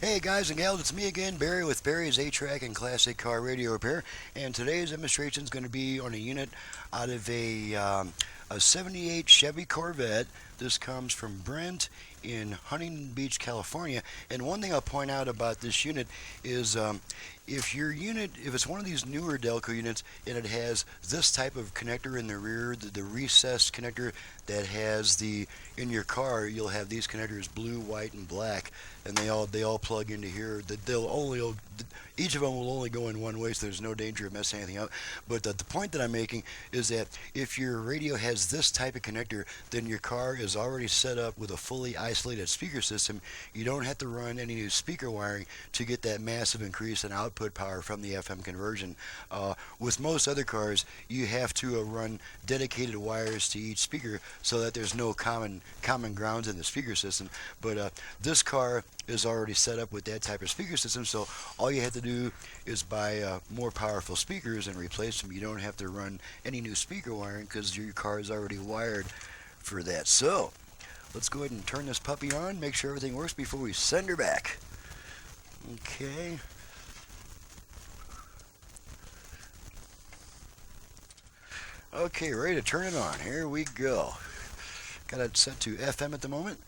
Hey guys and gals, it's me again, Barry with Barry's 8-Track and Classic Car Radio Repair. And today's demonstration is going to be on a unit out of a 78 Chevy Corvette. This comes from Brent in Huntington Beach, California. And one thing I'll point out about this unit is if it's one of these newer Delco units and it has this type of connector in the rear, the recessed connector that has in your car, you'll have these connectors blue, white, and black, and they all plug into here. Each of them will only go in one way, so there's no danger of messing anything up. But the point that I'm making is that if your radio has this type of connector, then your car is already set up with a fully isolated speaker system. You don't have to run any new speaker wiring to get that massive increase in output power from the FM conversion. With most other cars, you have to run dedicated wires to each speaker so that there's no common grounds in the speaker system. But this car is already set up with that type of speaker system, so all you have to do is buy more powerful speakers and replace them. You don't have to run any new speaker wiring because your car is already wired for that. So let's go ahead and turn this puppy on, make sure everything works before we send her back. Okay. Okay, ready to turn it on. Here we go. Got it set to FM at the moment.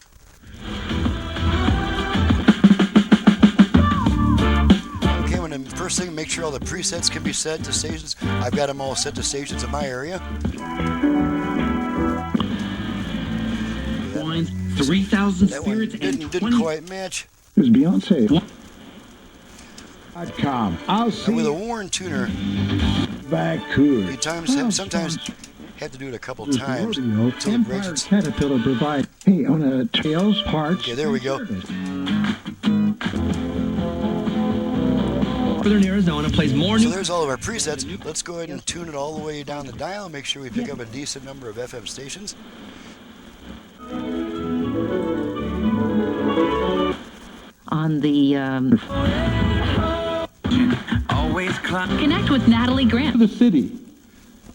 Okay, when the first thing, make sure all the presets can be set to stations. I've got them all set to stations in my area. 3,000 spirits and didn't quite match. There's Beyonce. I'll see. And with a Warren tuner, Vancouver. you sometimes have to do it a couple times until it breaks. Empire Caterpillar provide. Hey, on a tails parts. Okay, there we go. Northern Arizona plays more. So there's all of our presets. Let's go ahead and tune it all the way down the dial. Make sure we pick up a decent number of FM stations. On the connect with Natalie Grant. The city,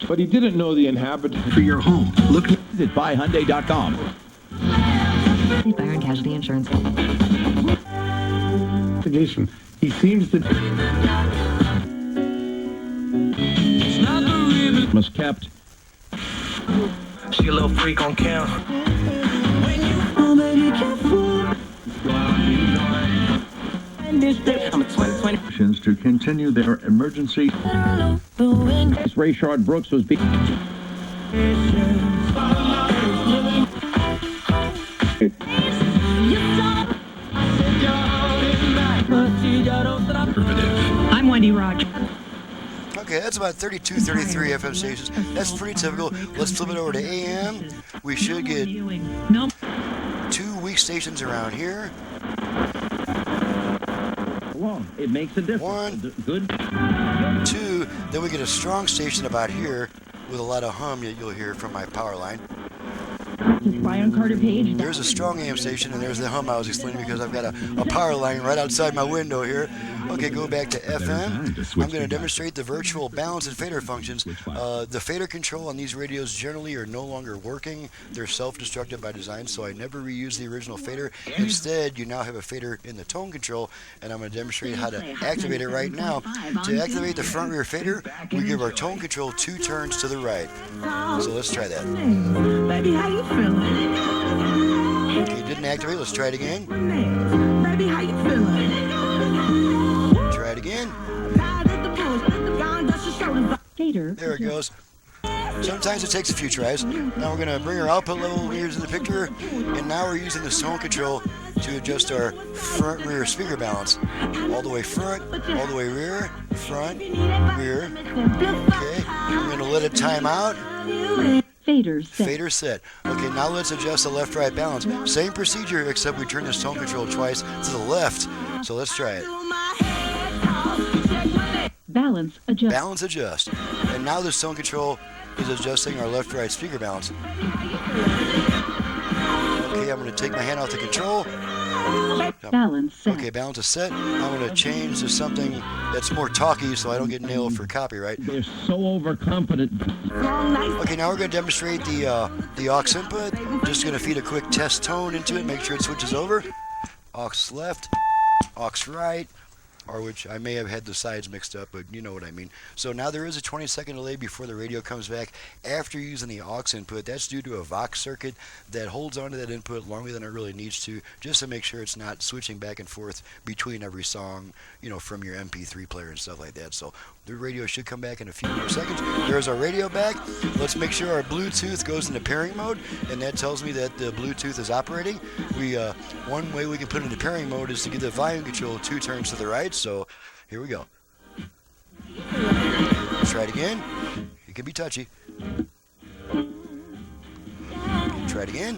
but he didn't know the inhabitant. For your home, look at buyhyundai.com. Fire and Casualty Insurance. Investigation. He seems to. Was kept. She a little freak on cam. To continue their emergency. Rayshard Brooks was being. I'm Wendy Rogers. Okay, that's about 32, 33 FM stations. That's pretty typical. Let's flip it over to AM. We should get 2 weak stations around here. It makes a difference. 1, Good. 2, then we get a strong station about here with a lot of hum that you'll hear from my power line. Brian Carter Page. There's a strong AM station, and there's the hum I was explaining because I've got a power line right outside my window here. Okay, go back to FM. I'm going to demonstrate the virtual balance and fader functions. The fader control on these radios generally are no longer working. They're self-destructive by design, so I never reuse the original fader. Instead, you now have a fader in the tone control, and I'm going to demonstrate how to activate it right now. To activate the front rear fader, we give our tone control 2 turns to the right. So let's try that. Baby, how you feeling? Okay, didn't activate. Let's try it again. Baby, how you feeling? Try it again. There it goes. Sometimes it takes a few tries. Now we're going to bring our output level meters in the picture, and now we're using the tone control to adjust our front rear speaker balance. All the way front, all the way rear, front, rear. Okay, I'm going to let it time out. Fader set. Fader set. Okay, now let's adjust the left-right balance. Same procedure, except we turn this tone control twice to the left. So let's try it. Balance adjust. Balance adjust. And now this tone control is adjusting our left-right speaker balance. Okay, I'm going to take my hand off the control. Balance set. Okay, balance is set. I'm going to change to something that's more talky so I don't get nailed for copyright. They're so overconfident. Okay, now we're going to demonstrate the aux input. Just going to feed a quick test tone into it, make sure it switches over. Aux left, aux right, or which I may have had the sides mixed up, but you know what I mean. So now there is a 20-second delay before the radio comes back after using the aux input. That's due to a Vox circuit that holds onto that input longer than it really needs to, just to make sure it's not switching back and forth between every song, you know, from your MP3 player and stuff like that. So the radio should come back in a few more seconds. There's our radio back. Let's make sure our Bluetooth goes into pairing mode, and that tells me that the Bluetooth is operating. One way we can put it into pairing mode is to give the volume control 2 turns to the right. So here we go. Let's try it again. It can be touchy. Try it again.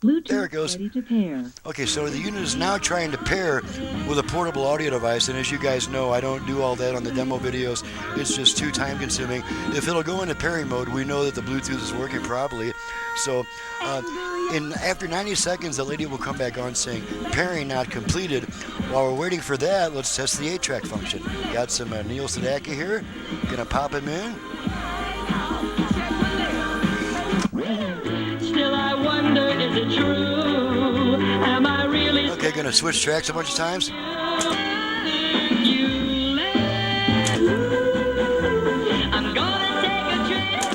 Bluetooth There it goes. ready to pair. Okay, so the unit is now trying to pair with a portable audio device, and as you guys know, I don't do all that on the demo videos. It's just too time consuming. If it'll go into pairing mode, we know that the Bluetooth is working properly. So after 90 seconds, the lady will come back on saying pairing not completed. While we're waiting for that, let's test the 8-track function. Got some Neil Sedaka here. Gonna pop him in. Still I wonder, is it true? Am I really Okay, gonna switch tracks a bunch of times. you left? I'm gonna take a trip.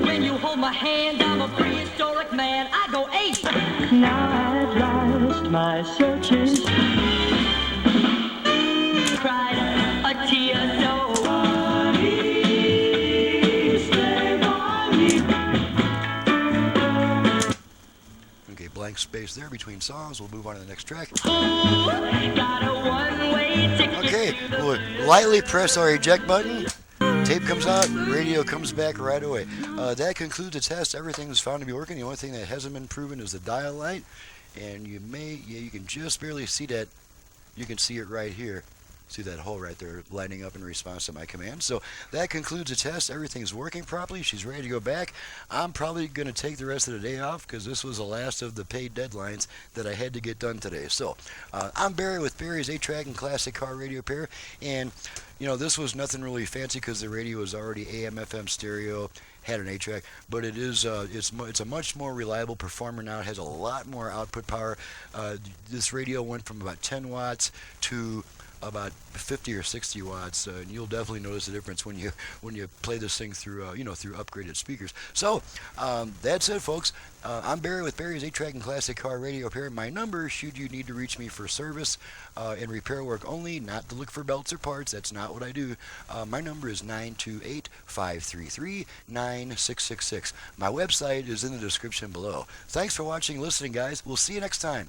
When you hold my hand, I'm a prehistoric man. I go ape. Now at last my searches cried a tear so Blank space there between songs. We'll move on to the next track. got a one-way ticket. Okay, we'll lightly press our eject button. Tape comes out, radio comes back right away. That concludes the test. Everything's found to be working. The only thing that hasn't been proven is the dial light. And you can just barely see that. You can see it right here. See that hole right there lighting up in response to my command. So that concludes the test. Everything's working properly. She's ready to go back. I'm probably going to take the rest of the day off because this was the last of the paid deadlines that I had to get done today. So I'm Barry with Barry's 8-track and classic car radio pair. And, you know, this was nothing really fancy because the radio was already AM, FM stereo, had an 8-track, but it is it's a much more reliable performer now. It has a lot more output power. This radio went from about 10 watts to about 50 or 60 watts, and you'll definitely notice the difference when you play this thing through through upgraded speakers. So that's it, folks. I'm Barry with Barry's 8-track and classic car radio pair. My number, should you need to reach me for service and repair work only, not to look for belts or parts. That's not what I do. My number is 928-533-9666. My website is in the description below. Thanks for watching, listening, guys. We'll see you next time.